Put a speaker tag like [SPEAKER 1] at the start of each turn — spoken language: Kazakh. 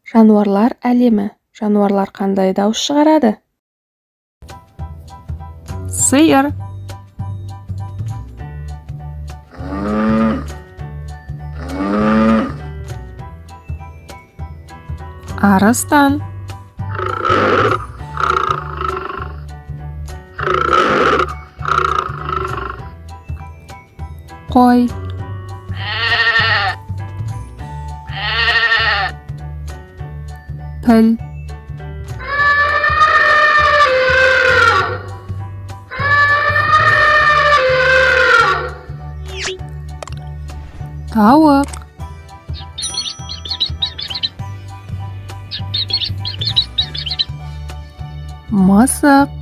[SPEAKER 1] Жануарлар әлемі. Жануарлар қандай дауыс шығарады?
[SPEAKER 2] Сиыр, арыстан, қой, піл, тауық, мысық,